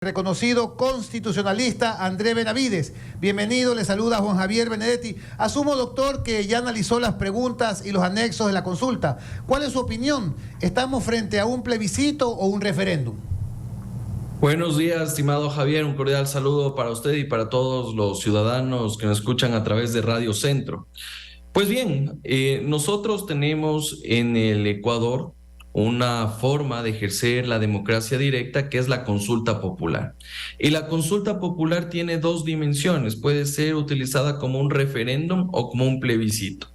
Reconocido constitucionalista Andrés Benavides. Bienvenido, le saluda Juan Javier Benedetti. Asumo, doctor, que ya analizó las preguntas y los anexos de la consulta. ¿Cuál es su opinión? ¿Estamos frente a un plebiscito o un referéndum? Buenos días, estimado Javier. Un cordial saludo para usted y para todos los ciudadanos que nos escuchan a través de Radio Centro. Pues bien, nosotros tenemos en el Ecuador una forma de ejercer la democracia directa, que es la consulta popular. Y la consulta popular tiene dos dimensiones: puede ser utilizada como un referéndum o como un plebiscito.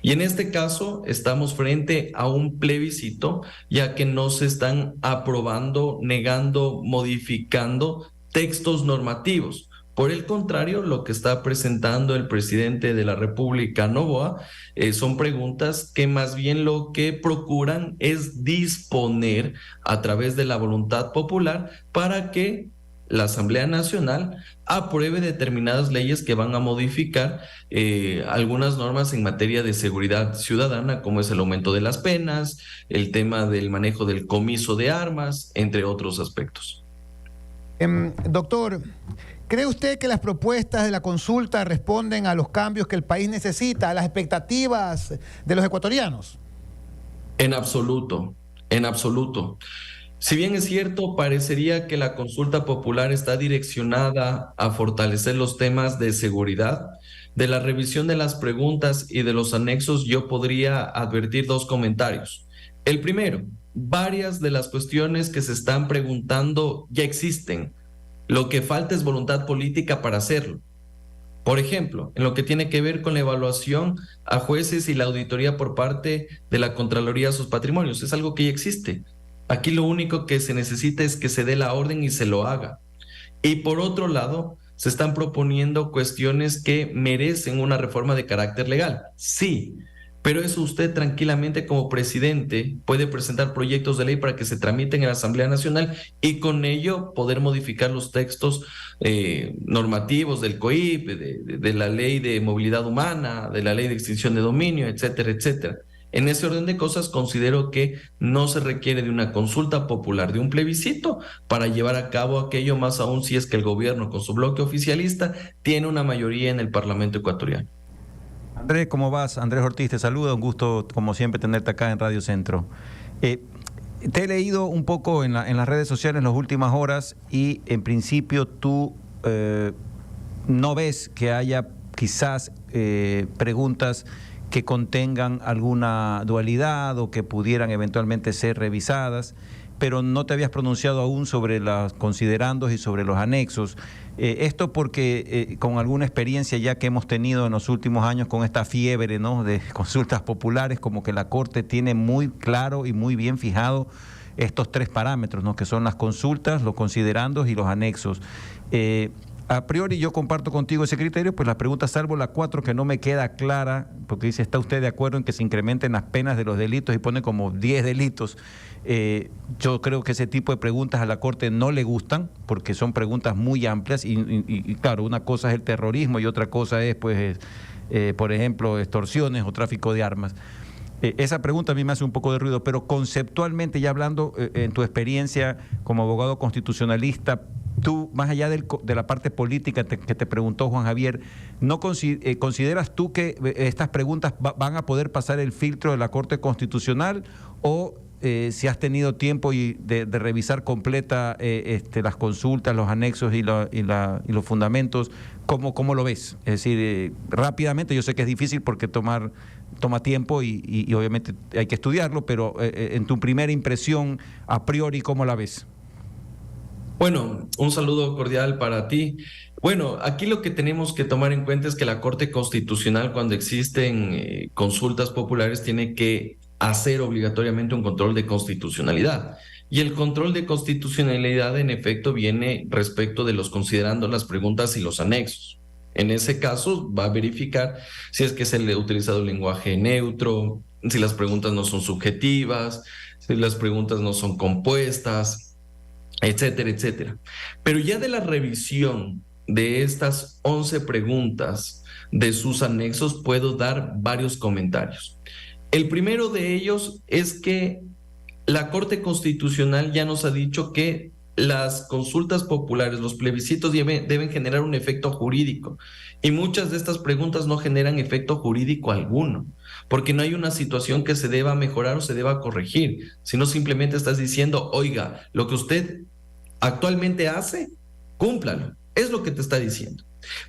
Y en este caso estamos frente a un plebiscito, ya que no se están aprobando, negando, modificando textos normativos. Por el contrario, lo que está presentando el presidente de la República, Noboa, son preguntas que más bien lo que procuran es disponer a través de la voluntad popular para que la Asamblea Nacional apruebe determinadas leyes que van a modificar algunas normas en materia de seguridad ciudadana, como es el aumento de las penas, el tema del manejo del comiso de armas, entre otros aspectos. Doctor, ¿cree usted que las propuestas de la consulta responden a los cambios que el país necesita, a las expectativas de los ecuatorianos? En absoluto, en absoluto. Si bien es cierto, parecería que la consulta popular está direccionada a fortalecer los temas de seguridad. De la revisión de las preguntas y de los anexos, yo podría advertir dos comentarios. El primero, varias de las cuestiones que se están preguntando ya existen. Lo que falta es voluntad política para hacerlo. Por ejemplo, en lo que tiene que ver con la evaluación a jueces y la auditoría por parte de la Contraloría a sus patrimonios, es algo que ya existe. Aquí lo único que se necesita es que se dé la orden y se lo haga. Y por otro lado, se están proponiendo cuestiones que merecen una reforma de carácter legal. Sí, pero eso usted tranquilamente como presidente puede presentar proyectos de ley para que se tramiten en la Asamblea Nacional y con ello poder modificar los textos normativos del COIP, de la ley de movilidad humana, de la ley de extinción de dominio, etcétera, etcétera. En ese orden de cosas, considero que no se requiere de una consulta popular, de un plebiscito para llevar a cabo aquello, más aún si es que el gobierno con su bloque oficialista tiene una mayoría en el Parlamento ecuatoriano. Andrés, ¿cómo vas? Andrés Ortiz te saluda, un gusto como siempre tenerte acá en Radio Centro. Te he leído un poco en las redes sociales en las últimas horas y en principio tú no ves que haya quizás preguntas que contengan alguna dualidad o que pudieran eventualmente ser revisadas, pero no te habías pronunciado aún sobre los considerandos y sobre los anexos. Esto porque con alguna experiencia ya que hemos tenido en los últimos años con esta fiebre, ¿no?, de consultas populares, como que la Corte tiene muy claro y muy bien fijado estos tres parámetros, ¿no?, que son las consultas, los considerandos y los anexos. A priori yo comparto contigo ese criterio, pues la pregunta, salvo la 4, que no me queda clara, porque dice, ¿está usted de acuerdo en que se incrementen las penas de los delitos? Y pone como 10 delitos. Yo creo que ese tipo de preguntas a la Corte no le gustan, porque son preguntas muy amplias y claro, una cosa es el terrorismo y otra cosa es, pues, por ejemplo, extorsiones o tráfico de armas. Esa pregunta a mí me hace un poco de ruido, pero conceptualmente, ya hablando en tu experiencia como abogado constitucionalista, tú, más allá de la parte política que te preguntó Juan Javier, ¿no consideras tú que estas preguntas van a poder pasar el filtro de la Corte Constitucional o si has tenido tiempo de revisar completa las consultas, los anexos y los fundamentos, ¿cómo lo ves? Es decir, rápidamente, yo sé que es difícil porque toma tiempo y obviamente hay que estudiarlo, pero en tu primera impresión, a priori, ¿cómo la ves? Bueno, un saludo cordial para ti. Bueno, aquí lo que tenemos que tomar en cuenta es que la Corte Constitucional, cuando existen consultas populares, tiene que hacer obligatoriamente un control de constitucionalidad. Y el control de constitucionalidad, en efecto, viene respecto de los considerando las preguntas y los anexos. En ese caso, va a verificar si es que se le ha utilizado el lenguaje neutro, si las preguntas no son subjetivas, si las preguntas no son compuestas, etcétera, etcétera. Pero ya de la revisión de estas 11 preguntas, de sus anexos, puedo dar varios comentarios. El primero de ellos es que la Corte Constitucional ya nos ha dicho que las consultas populares, los plebiscitos deben generar un efecto jurídico. Y muchas de estas preguntas no generan efecto jurídico alguno, porque no hay una situación que se deba mejorar o se deba corregir, sino simplemente estás diciendo, oiga, lo que usted actualmente hace, cúmplalo. Es lo que te está diciendo.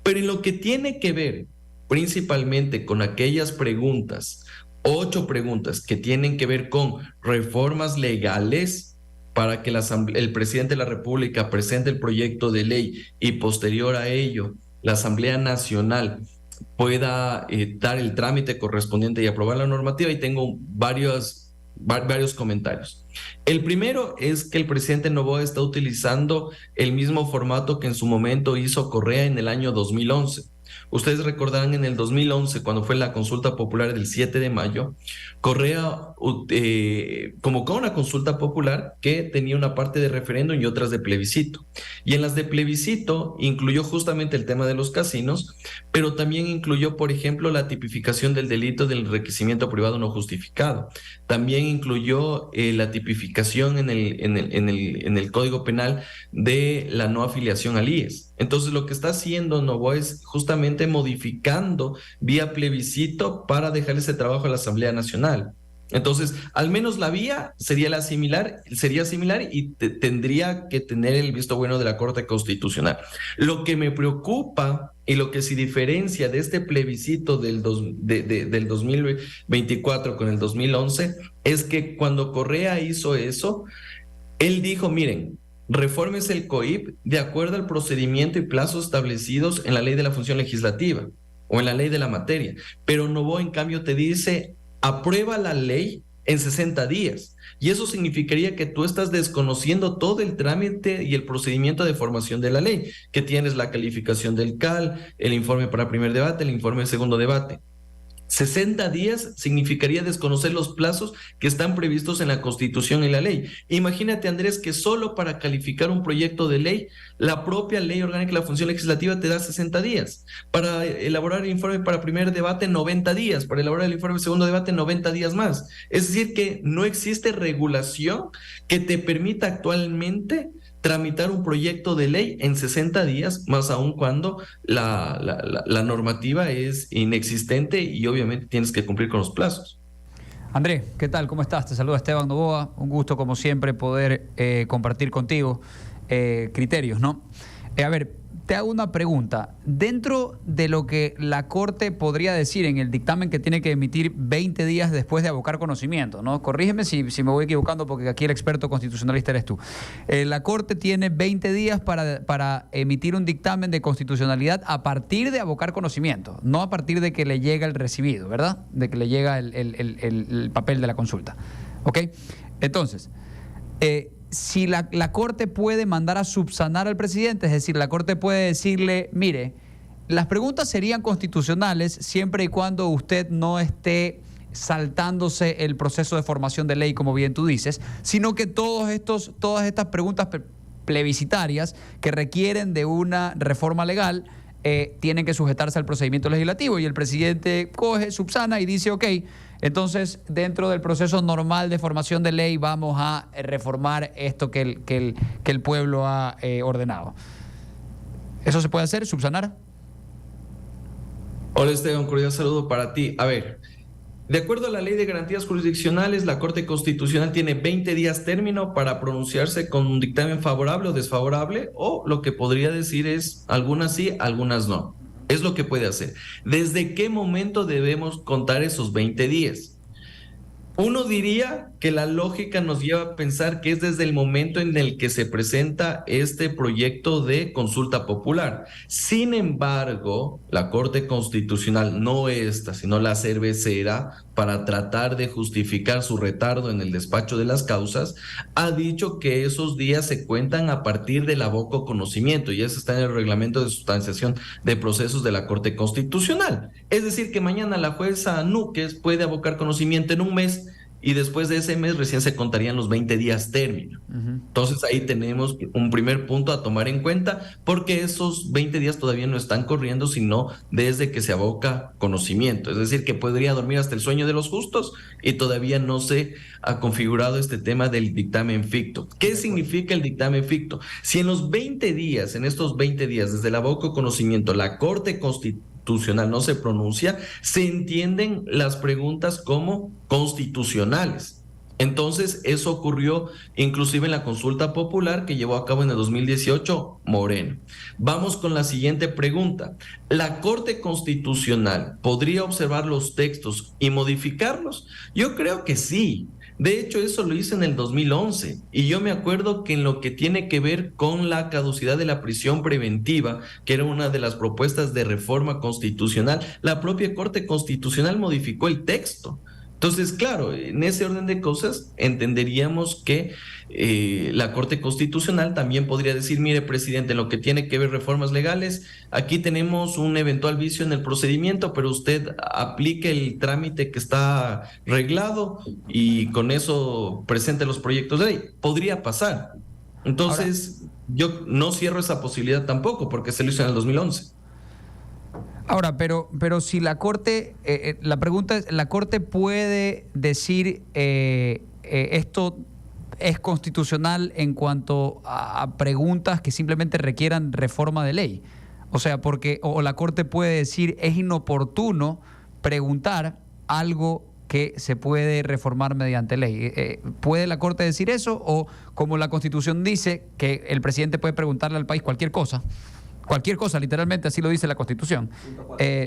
Pero en lo que tiene que ver principalmente con aquellas preguntas, 8 preguntas que tienen que ver con reformas legales, para que el presidente de la República presente el proyecto de ley y posterior a ello la Asamblea Nacional pueda dar el trámite correspondiente y aprobar la normativa, y tengo varios comentarios. El primero es que el presidente Noboa está utilizando el mismo formato que en su momento hizo Correa en el año 2011. Ustedes recordarán en el 2011, cuando fue la consulta popular del 7 de mayo, Correa convocó una consulta popular que tenía una parte de referéndum y otras de plebiscito. Y en las de plebiscito incluyó justamente el tema de los casinos, pero también incluyó, por ejemplo, la tipificación del delito del enriquecimiento privado no justificado. También incluyó la tipificación en el Código Penal de la no afiliación al IES. Entonces, lo que está haciendo Noboa es justamente modificando vía plebiscito para dejar ese trabajo a la Asamblea Nacional. Entonces, al menos la vía sería similar y tendría que tener el visto bueno de la Corte Constitucional. Lo que me preocupa y lo que se diferencia de este plebiscito del 2024 con el 2011 es que cuando Correa hizo eso, él dijo, miren, refórmese el COIP de acuerdo al procedimiento y plazos establecidos en la Ley de la Función Legislativa o en la Ley de la Materia. Pero Noboa, en cambio, te dice, aprueba la ley en 60 días. Y eso significaría que tú estás desconociendo todo el trámite y el procedimiento de formación de la ley, que tienes la calificación del CAL, el informe para primer debate, el informe de segundo debate. 60 días significaría desconocer los plazos que están previstos en la Constitución y la ley. Imagínate, Andrés, que solo para calificar un proyecto de ley, la propia Ley Orgánica de la Función Legislativa te da 60 días. Para elaborar el informe para primer debate, 90 días. Para elaborar el informe de segundo debate, 90 días más. Es decir, que no existe regulación que te permita actualmente tramitar un proyecto de ley en 60 días, más aún cuando la normativa es inexistente y obviamente tienes que cumplir con los plazos. Andrés, ¿qué tal? ¿Cómo estás? Te saluda Esteban Noboa. Un gusto, como siempre, poder compartir contigo criterios, ¿no? A ver, te hago una pregunta. Dentro de lo que la Corte podría decir en el dictamen que tiene que emitir 20 días después de abocar conocimiento, ¿no? Corrígeme si me voy equivocando, porque aquí el experto constitucionalista eres tú. La Corte tiene 20 días para emitir un dictamen de constitucionalidad a partir de abocar conocimiento, no a partir de que le llega el recibido, ¿verdad? De que le llega el papel de la consulta. ¿Ok? Entonces, si la Corte puede mandar a subsanar al presidente, es decir, la Corte puede decirle, mire, las preguntas serían constitucionales siempre y cuando usted no esté saltándose el proceso de formación de ley, como bien tú dices, sino que todas estas preguntas plebiscitarias que requieren de una reforma legal tienen que sujetarse al procedimiento legislativo, y el presidente coge, subsana y dice, ok, entonces dentro del proceso normal de formación de ley vamos a reformar esto que el pueblo ha ordenado. ¿Eso se puede hacer, subsanar? Hola Esteban, cordial saludo para ti. A ver, de acuerdo a la Ley de Garantías Jurisdiccionales, la Corte Constitucional tiene 20 días término para pronunciarse con un dictamen favorable o desfavorable, o lo que podría decir es algunas sí, algunas no. Es lo que puede hacer. ¿Desde qué momento debemos contar esos 20 días? Uno diría que la lógica nos lleva a pensar que es desde el momento en el que se presenta este proyecto de consulta popular. Sin embargo, la Corte Constitucional, no esta, sino la cervecera, para tratar de justificar su retardo en el despacho de las causas, ha dicho que esos días se cuentan a partir del aboco conocimiento, y eso está en el reglamento de sustanciación de procesos de la Corte Constitucional. Es decir, que mañana la jueza Núquez puede abocar conocimiento en un mes y después de ese mes recién se contarían los 20 días término. Entonces ahí tenemos un primer punto a tomar en cuenta, porque esos 20 días todavía no están corriendo, sino desde que se aboca conocimiento. Es decir, que podría dormir hasta el sueño de los justos y todavía no se ha configurado este tema del dictamen ficto. ¿Qué significa el dictamen ficto? Si en los 20 días, en estos 20 días, desde el aboco conocimiento, la Corte Constitucional no se pronuncia, se entienden las preguntas como constitucionales. Entonces, eso ocurrió inclusive en la consulta popular que llevó a cabo en el 2018 Moreno. Vamos con la siguiente pregunta. ¿La Corte Constitucional podría observar los textos y modificarlos? Yo creo que sí. De hecho, eso lo hice en el 2011 y yo me acuerdo que en lo que tiene que ver con la caducidad de la prisión preventiva, que era una de las propuestas de reforma constitucional, la propia Corte Constitucional modificó el texto. Entonces, claro, en ese orden de cosas entenderíamos que la Corte Constitucional también podría decir, mire, presidente, en lo que tiene que ver reformas legales, aquí tenemos un eventual vicio en el procedimiento, pero usted aplique el trámite que está reglado y con eso presente los proyectos de ley. Podría pasar. Entonces, yo no cierro esa posibilidad tampoco, porque se lo hizo en el 2011. Ahora, pero si la Corte, la pregunta es, ¿la Corte puede decir esto es constitucional en cuanto a preguntas que simplemente requieran reforma de ley? O sea, o la Corte puede decir es inoportuno preguntar algo que se puede reformar mediante ley. ¿Puede la Corte decir eso? O como la Constitución dice que el presidente puede preguntarle al país cualquier cosa. Cualquier cosa, literalmente así lo dice la Constitución.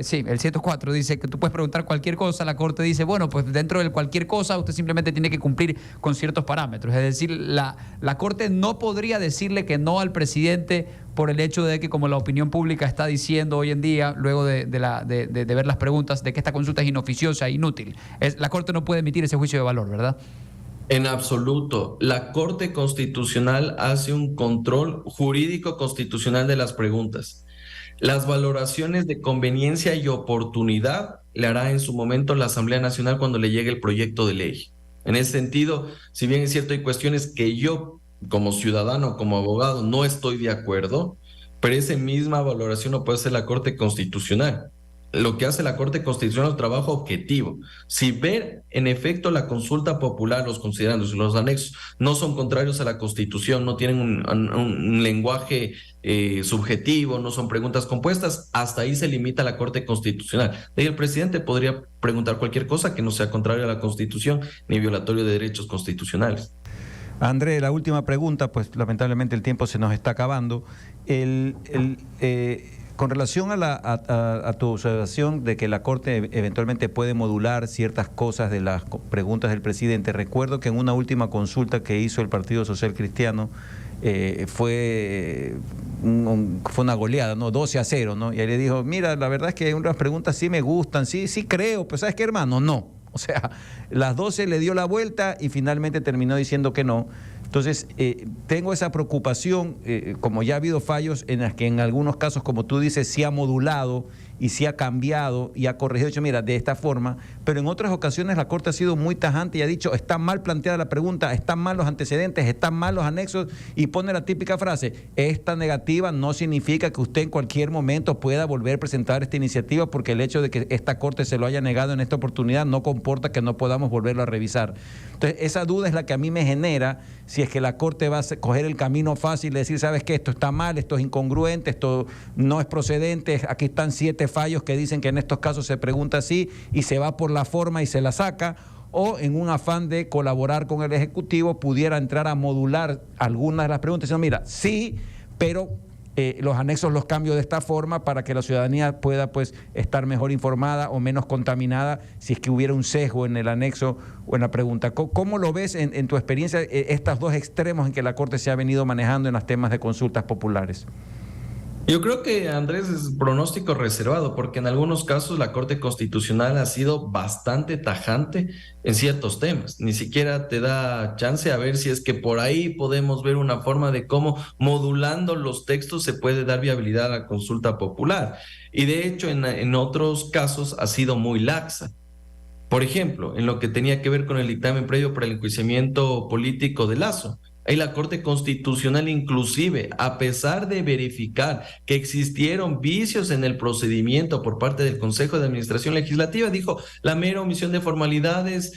Sí, el 104 dice que tú puedes preguntar cualquier cosa, la Corte dice, bueno, pues dentro de cualquier cosa usted simplemente tiene que cumplir con ciertos parámetros. Es decir, la Corte no podría decirle que no al presidente por el hecho de que, como la opinión pública está diciendo hoy en día, luego de ver las preguntas, de que esta consulta es inoficiosa e inútil. La Corte no puede emitir ese juicio de valor, ¿verdad? En absoluto. La Corte Constitucional hace un control jurídico constitucional de las preguntas. Las valoraciones de conveniencia y oportunidad le hará en su momento la Asamblea Nacional cuando le llegue el proyecto de ley. En ese sentido, si bien es cierto, hay cuestiones que yo, como ciudadano, como abogado, no estoy de acuerdo, pero esa misma valoración lo puede hacer la Corte Constitucional. Lo que hace la Corte Constitucional es un trabajo objetivo. Si ver en efecto la consulta popular, los considerandos y los anexos no son contrarios a la Constitución, no tienen un lenguaje subjetivo, no son preguntas compuestas, hasta ahí se limita la Corte Constitucional. De ahí el presidente podría preguntar cualquier cosa que no sea contrario a la Constitución ni violatorio de derechos constitucionales. André, la última pregunta, pues lamentablemente el tiempo se nos está acabando. Con relación a tu observación de que la Corte eventualmente puede modular ciertas cosas de las preguntas del presidente, recuerdo que en una última consulta que hizo el Partido Social Cristiano fue una goleada, ¿no? 12-0, ¿no? Y ahí le dijo, mira, la verdad es que unas preguntas sí me gustan, sí creo, pues ¿sabes qué, hermano? No. O sea, las 12 le dio la vuelta y finalmente terminó diciendo que no. Entonces, tengo esa preocupación, como ya ha habido fallos en las que en algunos casos, como tú dices, sí ha modulado y sí ha cambiado y ha corregido, dicho, mira, de esta forma, pero en otras ocasiones la Corte ha sido muy tajante y ha dicho, está mal planteada la pregunta, están mal los antecedentes, están mal los anexos, y pone la típica frase, esta negativa no significa que usted en cualquier momento pueda volver a presentar esta iniciativa, porque el hecho de que esta Corte se lo haya negado en esta oportunidad no comporta que no podamos volverlo a revisar. Entonces, esa duda es la que a mí me genera, si es que la Corte va a coger el camino fácil de decir, ¿sabes qué? Esto está mal, esto es incongruente, esto no es procedente, aquí están 7 fallos que dicen que en estos casos se pregunta así y se va por la forma y se la saca, o en un afán de colaborar con el Ejecutivo pudiera entrar a modular algunas de las preguntas, diciendo, mira, sí, pero los anexos los cambio de esta forma para que la ciudadanía pueda pues estar mejor informada o menos contaminada si es que hubiera un sesgo en el anexo o en la pregunta. ¿Cómo lo ves en tu experiencia, estos dos extremos en que la Corte se ha venido manejando en los temas de consultas populares? Yo creo que, Andrés, es pronóstico reservado, porque en algunos casos la Corte Constitucional ha sido bastante tajante en ciertos temas. Ni siquiera te da chance a ver si es que por ahí podemos ver una forma de cómo modulando los textos se puede dar viabilidad a la consulta popular. Y de hecho, en otros casos ha sido muy laxa. Por ejemplo, en lo que tenía que ver con el dictamen previo para el enjuiciamiento político de Lazo. Ahí la Corte Constitucional inclusive, a pesar de verificar que existieron vicios en el procedimiento por parte del Consejo de Administración Legislativa, dijo, la mera omisión de formalidades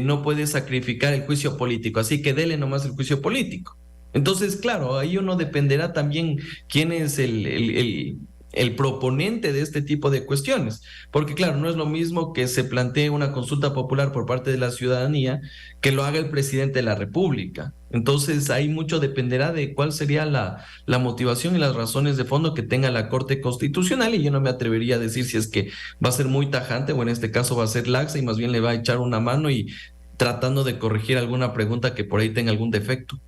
no puede sacrificar el juicio político, así que dele nomás el juicio político. Entonces, claro, ahí uno dependerá también quién es el proponente de este tipo de cuestiones, porque claro, no es lo mismo que se plantee una consulta popular por parte de la ciudadanía que lo haga el presidente de la República. Entonces, ahí mucho dependerá de cuál sería la motivación y las razones de fondo que tenga la Corte Constitucional, y yo no me atrevería a decir si es que va a ser muy tajante o en este caso va a ser laxa y más bien le va a echar una mano y tratando de corregir alguna pregunta que por ahí tenga algún defecto.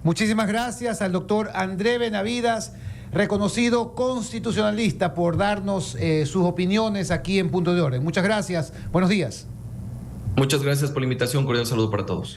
Muchísimas gracias al doctor André Benavides, reconocido constitucionalista, por darnos sus opiniones aquí en Punto de Orden. Muchas gracias. Buenos días. Muchas gracias por la invitación. Cordial saludo para todos.